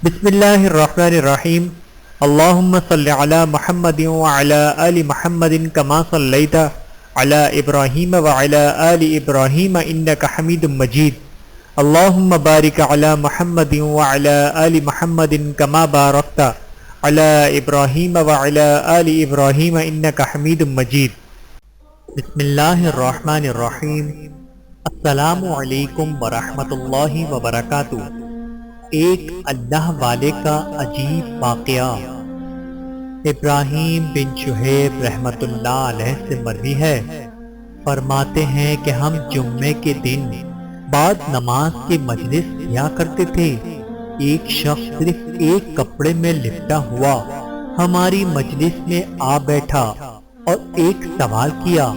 بسم اللہ الرحمن الرحیم اللہم صل علی محمد وعلی آل محمد کما صلیت علی ابراہیم وعلی آل ابراہیم انک حمید مجید اللہم بارک علی محمد وعلی آل محمد کما بارکت علی ابراہیم وعلی آل ابراہیم انک حمید مجید۔ بسم اللہ الرحمن الرحیم۔ السلام علیکم ورحمۃ اللہ وبرکاتہ۔ ایک اللہ والے کا عجیب واقعہ۔ ابراہیم بن شہیب رحمۃ اللہ علیہ سے مروی ہے، فرماتے ہیں کہ ہم جمعے کے دن بعد نماز کے مجلس کیا کرتے تھے۔ ایک شخص صرف ایک کپڑے میں لپٹا ہوا ہماری مجلس میں آ بیٹھا اور ایک سوال کیا۔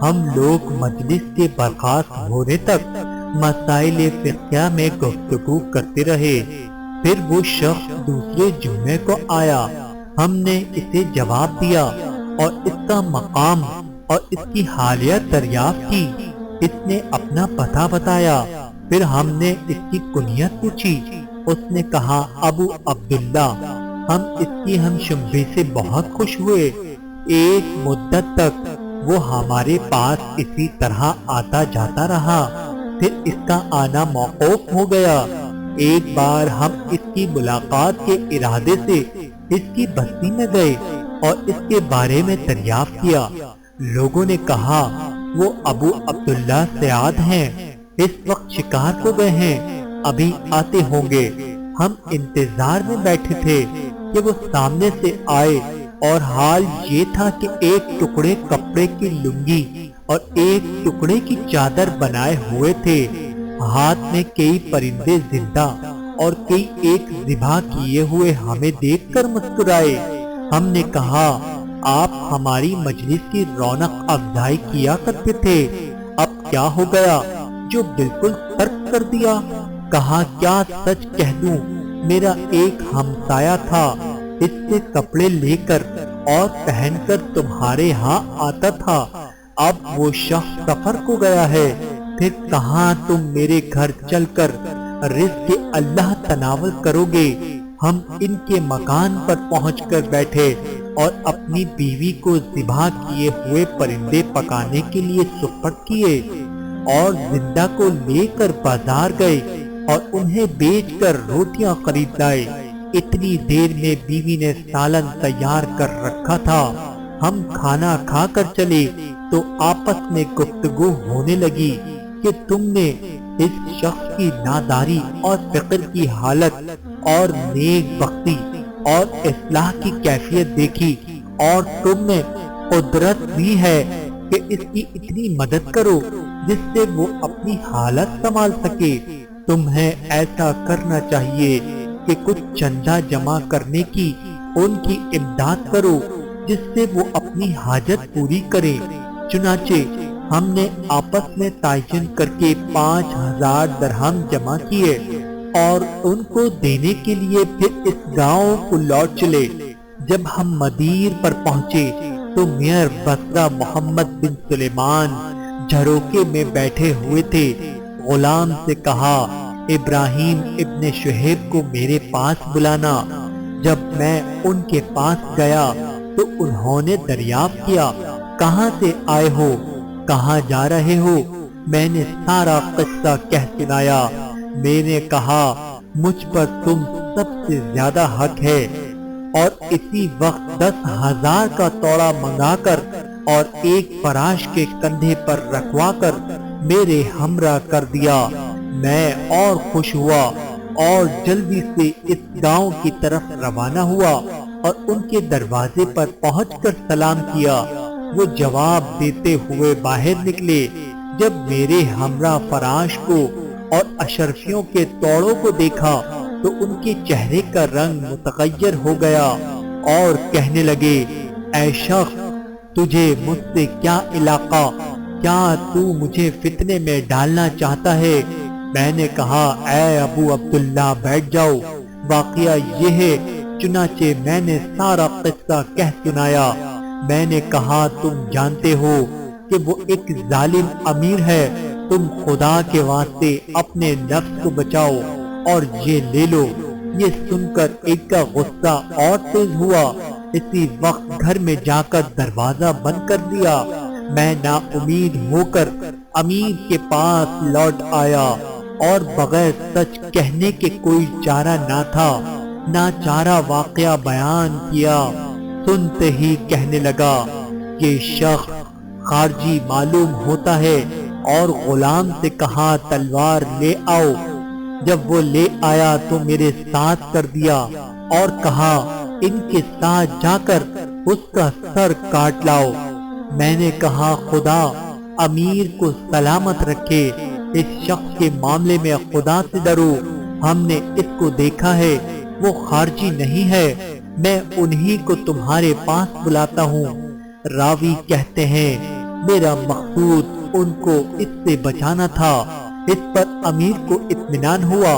ہم لوگ مجلس کے برخاست ہونے تک مسائل فقہ میں گفتگو کرتے رہے۔ پھر وہ شخص دوسرے جمعے کو آیا، ہم نے اسے جواب دیا اور اس کا مقام اور اس کی حالیت دریافت کی۔ اس نے اپنا پتہ بتایا، پھر ہم نے اس کی کنیت پوچھی۔ اس نے کہا ابو عبداللہ۔ ہم اس کی ہمشمبی سے بہت خوش ہوئے۔ ایک مدت تک وہ ہمارے پاس اسی طرح آتا جاتا رہا، پھر اس کا آنا موقوف ہو گیا۔ ایک بار ہم اس کی ملاقات کے ارادے سے اس کی بستی میں گئے اور اس کے بارے میں دریافت کیا۔ لوگوں نے کہا وہ ابو عبداللہ سعاد ہیں، اس وقت شکار کو گئے ہیں، ابھی آتے ہوں گے۔ ہم انتظار میں بیٹھے تھے کہ وہ سامنے سے آئے اور حال یہ تھا کہ ایک ٹکڑے کپڑے کی لنگی اور ایک ٹکڑے کی چادر بنائے ہوئے تھے۔ ہاتھ میں کئی پرندے زندہ اور کئی ایک ذبح کیے ہوئے ہمیں دیکھ کر مسکرائے۔ ہم نے کہا آپ ہماری مجلس کی رونق افزائی کیا کرتے تھے، اب کیا ہو گیا جو بالکل ترک کر دیا؟ کہا کیا سچ کہہ دوں، میرا ایک ہمسایہ تھا، اس سے کپڑے لے کر اور پہن کر تمہارے ہاں آتا تھا، اب وہ شخص سفر کو گیا ہے، پھر کہاں تم میرے گھر چل کر رزق اللہ تناول کرو گے؟ ہم ان کے مکان پر پہنچ کر بیٹھے اور اپنی بیوی کو ذبح کیے ہوئے پرندے پکانے کے لیے سپرد کیے اور زندہ کو لے کر بازار گئے اور انہیں بیچ کر روٹیاں خرید لائے۔ اتنی دیر میں بیوی نے سالن تیار کر رکھا تھا۔ ہم کھانا کھا کر چلے تو آپس میں گفتگو ہونے لگی کہ تم نے اس شخص کی ناداری اور فقر کی حالت اور نیک بختی اور اصلاح کی کیفیت دیکھی اور تم میں قدرت بھی ہے کہ اس کی اتنی مدد کرو جس سے وہ اپنی حالت سنبھال سکے۔ تمہیں ایسا کرنا چاہیے کہ کچھ چندہ جمع کرنے کی ان کی امداد کرو جس سے وہ اپنی حاجت پوری کرے۔ چنانچہ ہم نے آپس میں تعین کر کے 5000 درہم جمع کیے اور ان کو دینے کے لیے پھر اس گاؤں کو لوٹ چلے۔ جب ہم مدیر پر پہنچے تو میئر بصرہ محمد بن سلیمان جھروکے میں بیٹھے ہوئے تھے۔ غلام سے کہا ابراہیم ابن شہیب کو میرے پاس بلانا۔ جب میں ان کے پاس گیا تو انہوں نے دریافت کیا کہاں سے آئے ہو، کہاں جا رہے ہو؟ میں نے سارا قصہ کہہ سنایا۔ میں نے کہا مجھ پر تم سب سے زیادہ حق ہے، اور اسی وقت 10,000 کا توڑا منگا کر اور ایک فراش کے کندھے پر رکھوا کر میرے ہمراہ کر دیا۔ میں اور خوش ہوا اور جلدی سے اس گاؤں کی طرف روانہ ہوا اور ان کے دروازے پر پہنچ کر سلام کیا۔ وہ جواب دیتے ہوئے باہر نکلے۔ جب میرے ہمراہ فراش کو اور اشرفیوں کے توڑوں کو دیکھا تو ان کے چہرے کا رنگ متغیر ہو گیا اور کہنے لگے اے شخص، تجھے مجھ سے کیا علاقہ؟ کیا تو مجھے فتنے میں ڈالنا چاہتا ہے؟ میں نے کہا اے ابو عبداللہ بیٹھ جاؤ، واقعہ یہ ہے۔ چنانچہ میں نے سارا قصہ کہہ سنایا۔ میں نے کہا تم جانتے ہو کہ وہ ایک ظالم امیر ہے، تم خدا کے واسطے اپنے نفس کو بچاؤ اور یہ لے لو۔ یہ سن کر ایک کا غصہ اور تیز ہوا۔ اسی وقت گھر میں جا کر دروازہ بند کر دیا۔ میں نا امید ہو کر امیر کے پاس لوٹ آیا اور بغیر سچ کہنے کے کوئی چارہ نہ تھا، ناچارہ واقعہ بیان کیا۔ سنتے ہی کہنے لگا، یہ شخص خارجی معلوم ہوتا ہے، اور غلام سے کہا تلوار لے آؤ۔ جب وہ لے آیا تو میرے ساتھ کر دیا اور کہا ان کے ساتھ جا کر اس کا سر کاٹ لاؤ۔ میں نے کہا خدا امیر کو سلامت رکھے، اس شخص کے معاملے میں خدا سے ڈرو، ہم نے اس کو دیکھا ہے، وہ خارجی نہیں ہے، میں انہی کو تمہارے پاس بلاتا ہوں۔ راوی کہتے ہیں میرا مقصود ان کو اس سے بچانا تھا۔ اس پر امیر کو اطمینان ہوا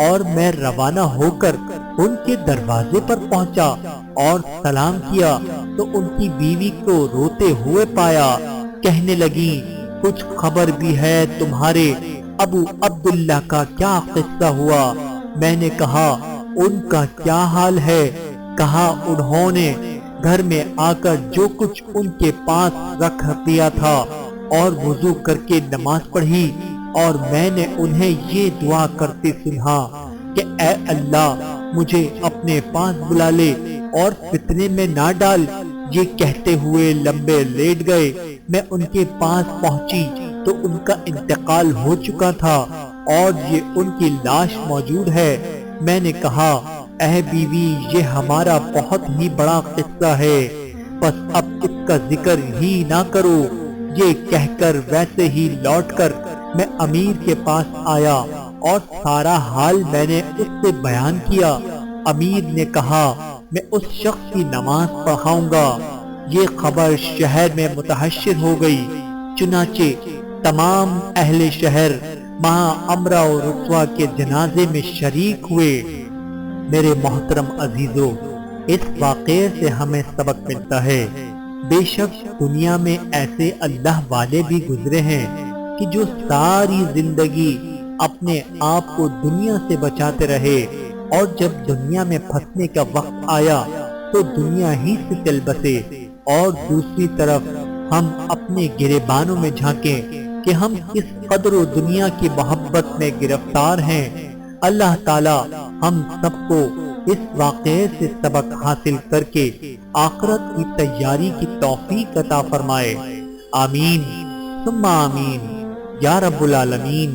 اور میں روانہ ہو کر ان کے دروازے پر پہنچا اور سلام کیا تو ان کی بیوی کو روتے ہوئے پایا۔ کہنے لگی کچھ خبر بھی ہے تمہارے ابو عبداللہ کا کیا قصہ ہوا؟ میں نے کہا ان کا کیا حال ہے؟ کہا انہوں نے گھر میں آ کر جو کچھ ان کے پاس رکھ دیا تھا اور وضو کر کے نماز پڑھی، اور میں نے انہیں یہ دعا کرتے سنا کہ اے اللہ مجھے اپنے پاس بلا لے اور فتنے میں نہ ڈال۔ یہ کہتے ہوئے لمبے لیٹ گئے۔ میں ان کے پاس پہنچی تو ان کا انتقال ہو چکا تھا اور یہ ان کی لاش موجود ہے۔ میں نے کہا اے بیوی یہ ہمارا بہت ہی بڑا قصہ ہے، بس اب اس کا ذکر ہی نہ کرو۔ یہ کہہ کر ویسے ہی لوٹ کر میں امیر کے پاس آیا اور سارا حال میں نے اس سے بیان کیا۔ امیر نے کہا میں اس شخص کی نماز پڑھاؤں گا۔ یہ خبر شہر میں متحشر ہو گئی، چنانچہ تمام اہل شہر ماں امرا و رسوا کے جنازے میں شریک ہوئے۔ میرے محترم عزیزو، اس واقعے سے ہمیں سبق ملتا ہے۔ بے شک دنیا میں ایسے اللہ والے بھی گزرے ہیں کہ جو ساری زندگی اپنے آپ کو دنیا سے بچاتے رہے، اور جب دنیا میں پھنسنے کا وقت آیا تو دنیا ہی سے چل بسے۔ اور دوسری طرف ہم اپنے گریبانوں میں جھانکیں کہ ہم کس قدر و دنیا کی محبت میں گرفتار ہیں۔ اللہ تعالی ہم سب کو اس واقعے سے سبق حاصل کر کے آخرت کی تیاری کی توفیق عطا فرمائے۔ آمین ثم آمین یا رب العالمین۔